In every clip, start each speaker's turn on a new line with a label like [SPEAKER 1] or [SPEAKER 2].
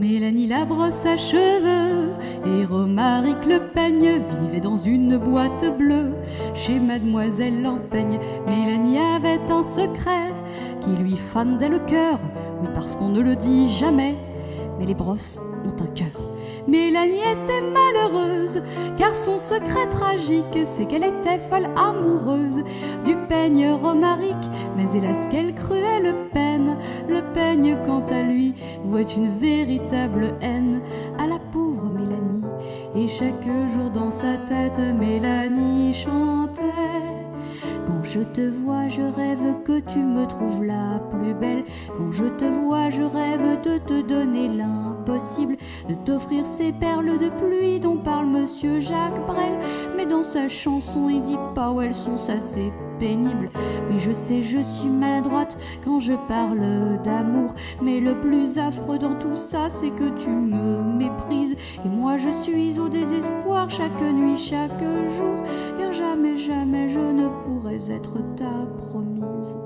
[SPEAKER 1] Mélanie la brosse à cheveux et Romaric le peigne vivaient dans une boîte bleue chez Mademoiselle Lampeigne. Mélanie avait un secret qui lui fendait le cœur, oui parce qu'on ne le dit jamais, mais les brosses ont un cœur. Mélanie était malheureuse, car son secret tragique, c'est qu'elle était folle amoureuse du peigne Romaric. Mais hélas, quelle cruelle peine, le peigne, quant à lui, voit une véritable haine à la pauvre Mélanie. Et chaque jour dans sa tête, Mélanie chantait: quand je te vois, je rêve que tu me trouves la plus belle. Quand je te vois, je rêve de te donner l'impossible, de t'offrir ces perles de pluie dont parle Monsieur Jacques Brel. Mais dans sa chanson, il dit pas où elles sont, ça c'est pénible. Oui, je sais, je suis maladroite quand je parle d'amour, mais le plus affreux dans tout ça, c'est que tu me méprises. Et moi, je suis au désespoir chaque nuit, chaque jour, car jamais, jamais je ne pourrais être ta promise.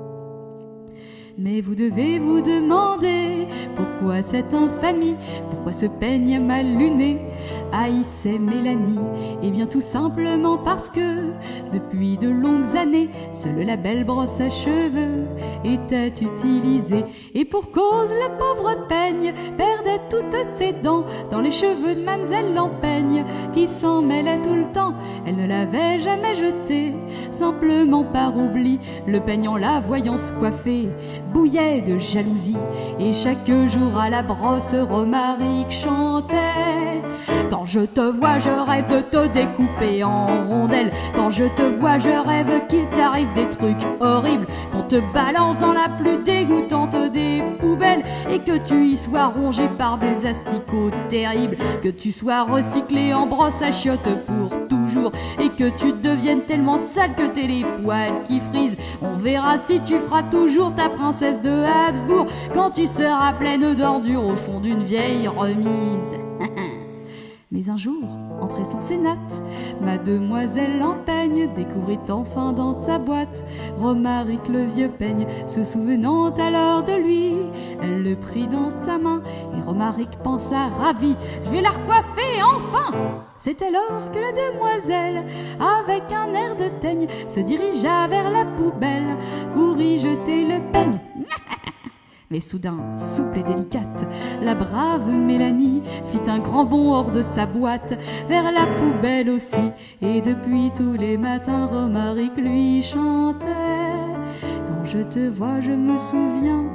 [SPEAKER 1] Mais vous devez vous demander pourquoi cette infamie, pourquoi ce peigne mal luné haïssait Mélanie. Eh bien tout simplement parce que depuis de longues années, seule la belle brosse à cheveux était utilisée. Et pour cause, le pauvre peigne perdait toutes ses dents dans les cheveux de Mademoiselle Lampeigne, qui s'en mêlait tout le temps. Elle ne l'avait jamais jeté, simplement par oubli. Le peigne, en la voyant se coiffer, bouillait de jalousie. Et chaque jour à la brosse, Romaric chantait: quand je te vois, je rêve de te découper en rondelles. Quand je te vois, je rêve qu'il t'arrive des trucs horribles, qu'on te balance dans la plus dégoûtante des poubelles, et que tu y sois rongé par des asticots terribles, que tu sois recyclé en brosse à chiottes pour toujours, et que tu deviennes tellement sale que t'aies les poils qui frisent. On verra si tu feras toujours ta princesse de Habsbourg quand tu seras pleine d'ordures au fond d'une vieille remise. Mais un jour, entrée sans ses nattes, Mademoiselle Lampeigne découvrit enfin dans sa boîte Romaric le vieux peigne. Se souvenant alors de lui, elle le prit dans sa main, et Romaric pensa ravi: je vais la recoiffer enfin. C'est alors que la demoiselle, avec un air de teigne, se dirigea vers la poubelle pour y jeter le peigne. Mais soudain, souple et délicate, la brave Mélanie fit un grand bond hors de sa boîte, vers la poubelle aussi. Et depuis tous les matins, Romaric lui chantait: quand je te vois, je me souviens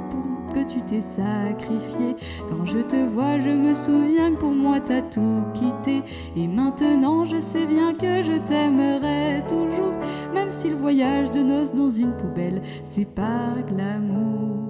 [SPEAKER 1] que tu t'es sacrifié. Quand je te vois, je me souviens que pour moi t'as tout quitté. Et maintenant je sais bien que je t'aimerai toujours, même si le voyage de noces dans une poubelle, c'est pas glamour.